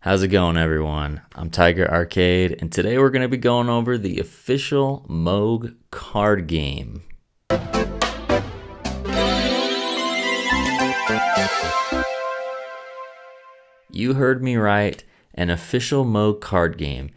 How's it going, everyone? I'm Tiger Arcade, and today we're going to be going over the official Moog card game. You heard me right, an official Moog card game.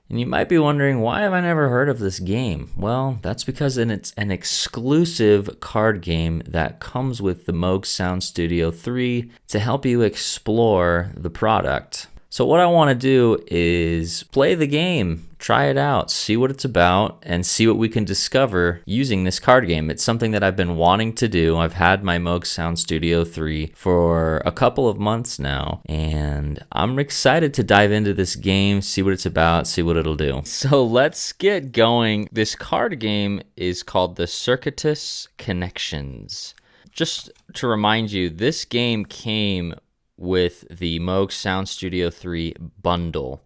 And you might be wondering, why have I never heard of this game? Well, that's because it's an exclusive card game that comes with the Moog Sound Studio 3 to help you explore the product. So what I want to do is play the game, try it out, see what it's about, and see what we can discover using this card game. It's something that I've been wanting to do. I've had my Moog Sound Studio 3 for a couple of months now, and I'm excited to dive into this game, see what it's about, see what it'll do. So let's get going. This card game is called the Circuitous Connections. Just to remind you, this game came with the Moog Sound Studio 3 bundle,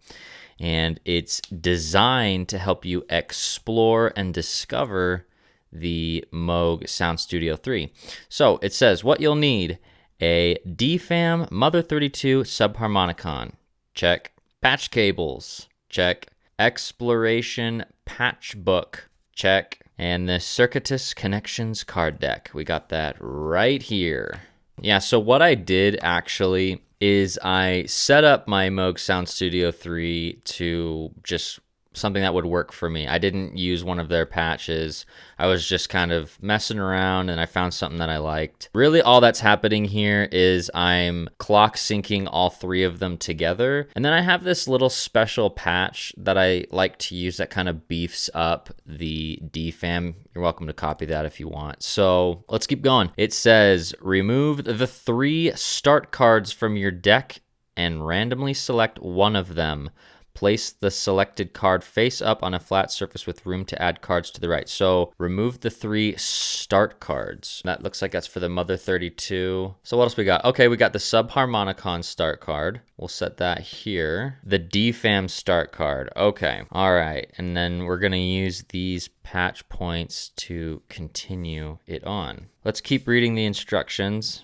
and it's designed to help you explore and discover the Moog Sound Studio 3. So it says what you'll need: a DFAM Mother 32 subharmonicon, check. Patch cables, check. Exploration patch book, check. And the Circuitous Connections card deck, we got that right here. Yeah, so what I did actually is I set up my Moog Sound Studio 3 to just something that would work for me. I didn't use one of their patches. I was just kind of messing around and I found something that I liked. Really, all that's happening here is I'm clock syncing all three of them together. And then I have this little special patch that I like to use that kind of beefs up the DFAM. You're welcome to copy that if you want. So let's keep going. It says, remove the 3 start cards from your deck and randomly select one of them. Place the selected card face up on a flat surface with room to add cards to the right. So remove the 3 start cards. That looks like that's for the Mother 32. So what else we got? Okay, we got the subharmonicon start card. We'll set that here. The DFAM start card. Okay, all right. And then we're gonna use these patch points to continue it on. Let's keep reading the instructions.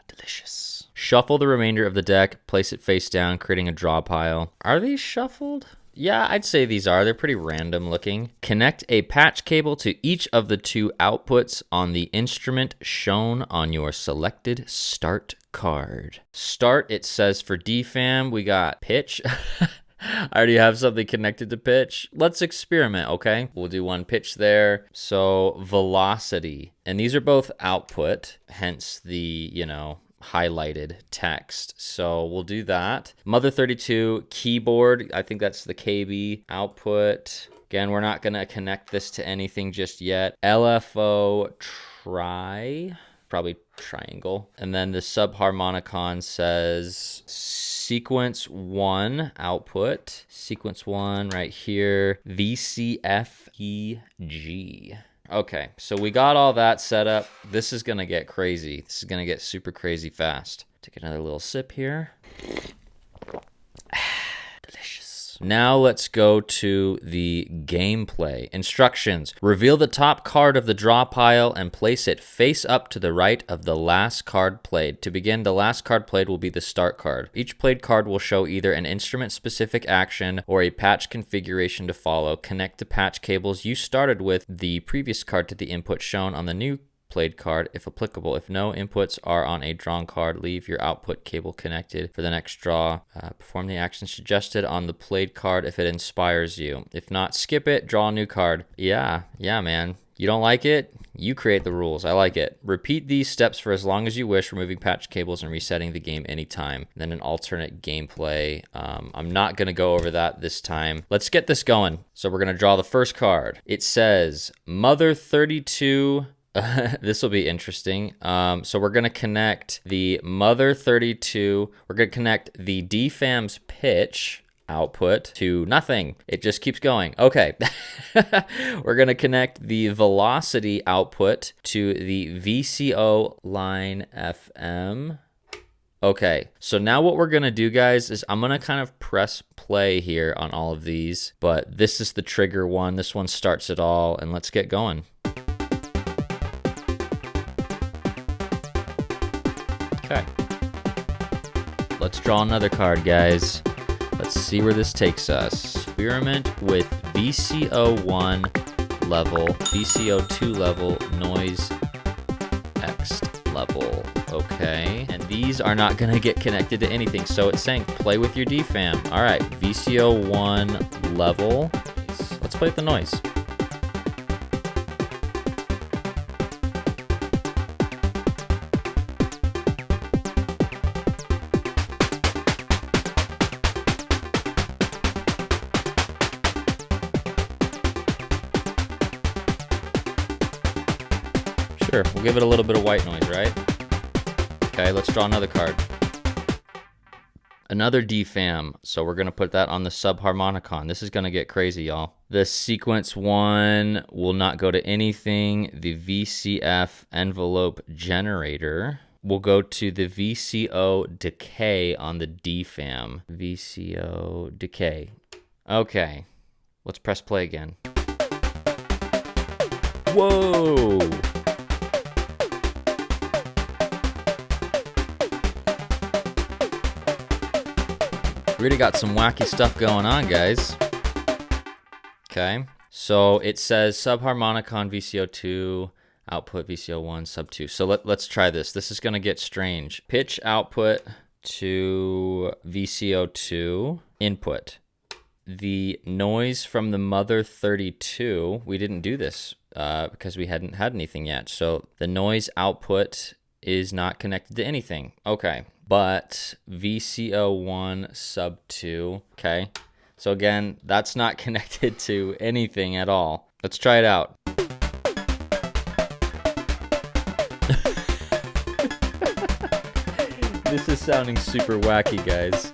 Delicious. Shuffle the remainder of the deck, place it face down, creating a draw pile. Are these shuffled? Yeah, I'd say these are. They're pretty random looking. Connect a patch cable to each of the 2 outputs on the instrument shown on your selected start card. Start, it says for DFAM, we got pitch. I already have something connected to pitch. Let's experiment, okay? We'll do one pitch there. So velocity. And these are both output, hence the, highlighted text. So we'll do that. Mother 32 keyboard. I think that's the KB output. Again, we're not going to connect this to anything just yet. LFO probably triangle. And then the subharmonicon says sequence 1 output. Sequence 1 right here. VCFEG. Okay, so we got all that set up. This is gonna get crazy. This is gonna get super crazy fast. Take another little sip here. Delicious. Now let's go to the gameplay. Instructions. Reveal the top card of the draw pile and place it face up to the right of the last card played. To begin, the last card played will be the start card. Each played card will show either an instrument-specific action or a patch configuration to follow. Connect the patch cables you started with the previous card to the input shown on the new played card if applicable. If no inputs are on a drawn card, leave your output cable connected for the next draw. Perform the action suggested on the played card if it inspires you. If not, skip it, draw a new card. Yeah, man. You don't like it? You create the rules. I like it. Repeat these steps for as long as you wish, removing patch cables and resetting the game anytime. Then an alternate gameplay. I'm not going to go over that this time. Let's get this going. So we're going to draw the first card. It says Mother 32. This will be interesting. So we're going to connect the Mother 32. We're going to connect the DFAM's pitch output to nothing. It just keeps going. Okay. We're going to connect the velocity output to the VCO line FM. Okay, so now what we're going to do, guys, is I'm going to kind of press play here on all of these, but this is the trigger one. This one starts it all, and let's get going. Okay. let's draw another card, guys. Let's see where this takes us. Experiment with VCO1 level, VCO2 level, noise X level. Okay, and these are not gonna get connected to anything, so it's saying play with your DFAM. All right, VCO1 level. Let's play with the noise. Sure, we'll give it a little bit of white noise, right? Okay, let's draw another card. Another DFAM, so we're gonna put that on the subharmonicon. This is gonna get crazy, y'all. The sequence 1 will not go to anything. The VCF envelope generator will go to the VCO decay on the DFAM. VCO decay. Okay, let's press play again. Whoa! Really got some wacky stuff going on, guys. Okay, so it says subharmonicon VCO2, output VCO1, sub 2. So let's try this. This is gonna get strange. Pitch output to VCO2, input. The noise from the mother 32, we didn't do this because we hadn't had anything yet. So the noise output is not connected to anything. Okay. But VCO1 sub 2, okay? So again, that's not connected to anything at all. Let's try it out. This is sounding super wacky, guys.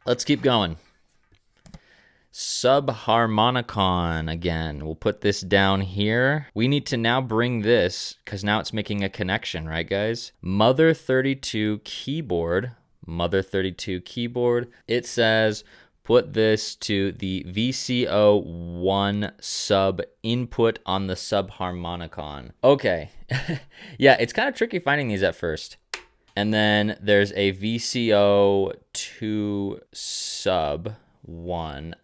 Let's keep going. Subharmonicon again. We'll put this down here. We need to now bring this, because now it's making a connection, right, guys? Mother 32 keyboard. Mother 32 keyboard. It says put this to the VCO1 sub input on the subharmonicon. Okay. Yeah, it's kind of tricky finding these at first. And then there's a VCO2 sub 1.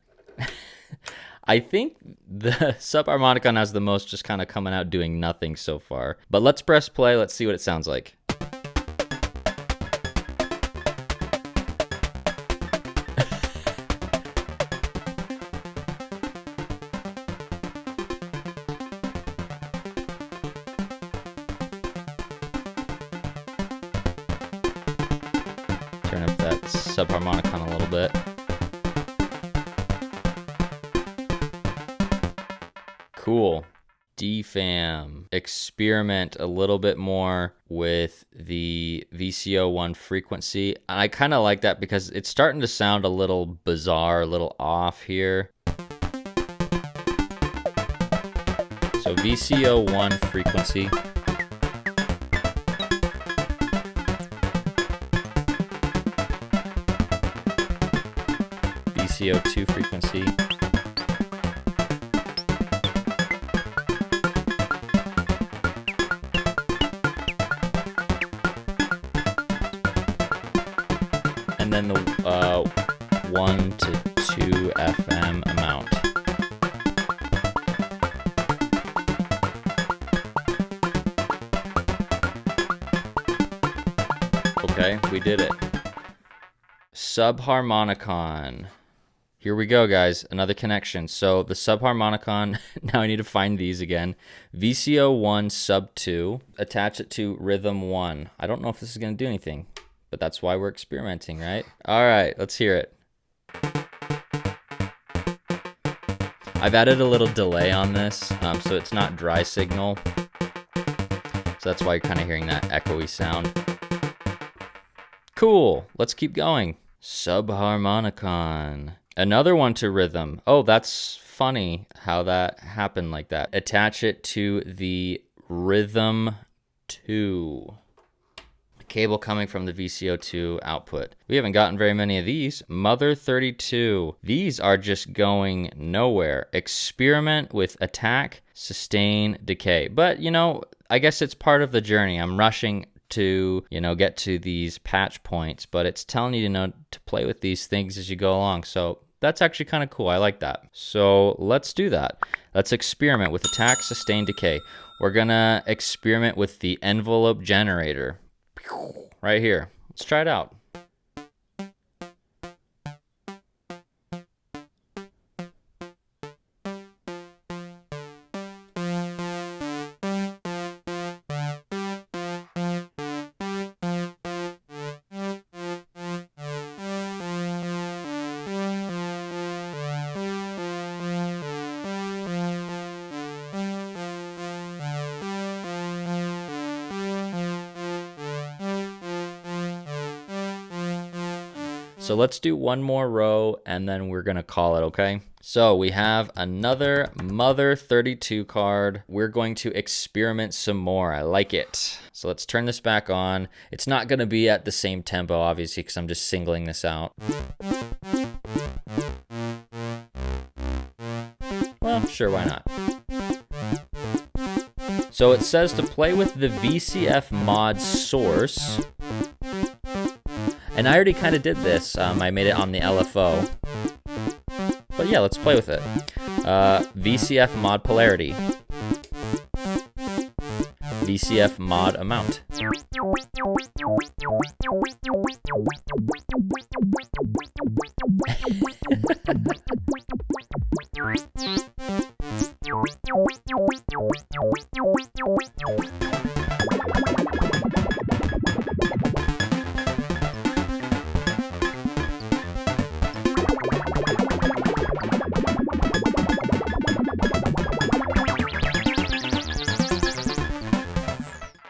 I think the subharmonicon has the most just kind of coming out doing nothing so far. But let's press play. Let's see what it sounds like. Turn up that subharmonicon a little bit. Cool. DFAM. Experiment a little bit more with the VCO1 frequency. I kind of like that because it's starting to sound a little bizarre, a little off here. So VCO1 frequency. VCO2 frequency. And then the 1 to 2 FM amount. Okay, we did it. Subharmonicon. Here we go, guys. Another connection. So the subharmonicon, now I need to find these again. VCO1 sub 2. Attach it to rhythm 1. I don't know if this is going to do anything, but that's why we're experimenting, right? All right, let's hear it. I've added a little delay on this, so it's not dry signal. So that's why you're kind of hearing that echoey sound. Cool, let's keep going. Subharmonicon. Another one to rhythm. Oh, that's funny how that happened like that. Attach it to the rhythm 2. Cable coming from the VCO2 output. We haven't gotten very many of these. Mother 32. These are just going nowhere. Experiment with attack, sustain, decay. But, you know, I guess it's part of the journey. I'm rushing to, you know, get to these patch points, but it's telling you, to play with these things as you go along. So that's actually kind of cool. I like that. So let's do that. Let's experiment with attack, sustain, decay. We're gonna experiment with the envelope generator right here. Let's try it out. So let's do one more row and then we're gonna call it, okay? So we have another Mother 32 card. We're going to experiment some more. I like it. So let's turn this back on. It's not gonna be at the same tempo, obviously, because I'm just singling this out. Well, sure, why not? So it says to play with the VCF mod source. And I already kind of did this. I made it on the LFO. But yeah, let's play with it. VCF mod polarity. VCF mod amount.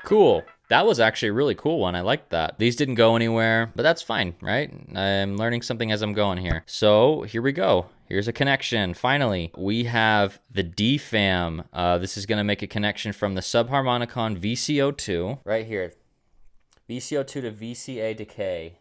Cool. That was actually a really cool one. I liked that. These didn't go anywhere, but that's fine, right? I'm learning something as I'm going here. So here we go. Here's a connection. Finally, we have the DFAM. This is going to make a connection from the subharmonicon VCO2 right here. VCO2 to VCA decay.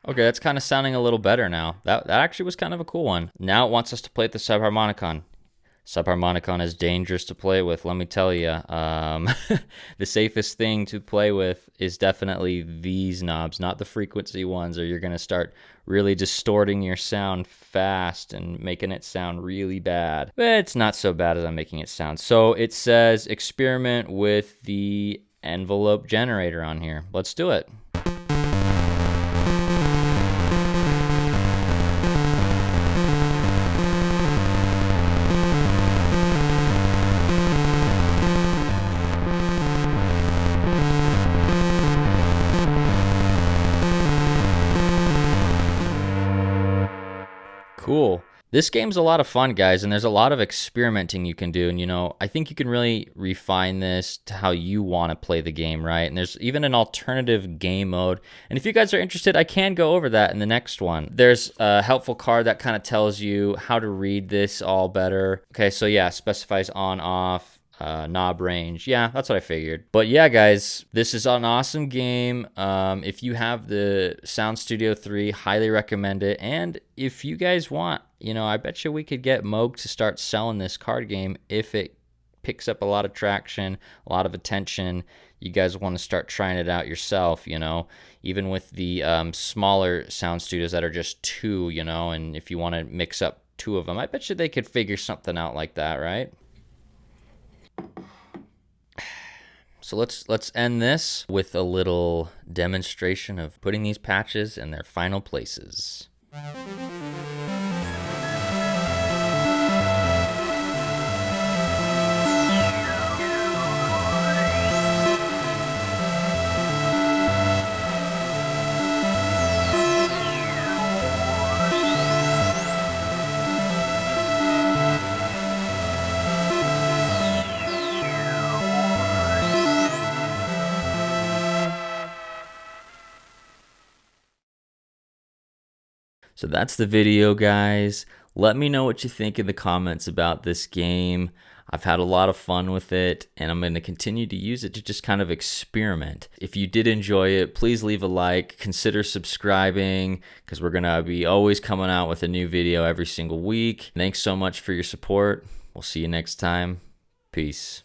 Okay, that's kind of sounding a little better now. That actually was kind of a cool one. Now it wants us to play with the subharmonicon. Subharmonicon is dangerous to play with, let me tell you. The safest thing to play with is definitely these knobs, not the frequency ones, or you're going to start really distorting your sound fast and making it sound really bad. But it's not so bad as I'm making it sound. So it says experiment with the envelope generator on here. Let's do it. Cool. This game's a lot of fun, guys, and there's a lot of experimenting you can do. And, I think you can really refine this to how you want to play the game, right? And there's even an alternative game mode. And if you guys are interested, I can go over that in the next one. There's a helpful card that kind of tells you how to read this all better. Okay, so yeah, specifies on, off. Knob range. Yeah, that's what I figured. But yeah, guys, this is an awesome game. If you have the Sound Studio 3, highly recommend it. And if you guys want, I bet you we could get Moog to start selling this card game if it picks up a lot of traction, a lot of attention. You guys want to start trying it out yourself, even with the smaller sound studios that are just two, and if you want to mix up two of them, I bet you they could figure something out like that, right? So let's end this with a little demonstration of putting these patches in their final places. So that's the video, guys. Let me know what you think in the comments about this game. I've had a lot of fun with it, and I'm going to continue to use it to just kind of experiment. If you did enjoy it, please leave a like, consider subscribing, because we're going to be always coming out with a new video every single week. Thanks so much for your support. We'll see you next time. Peace.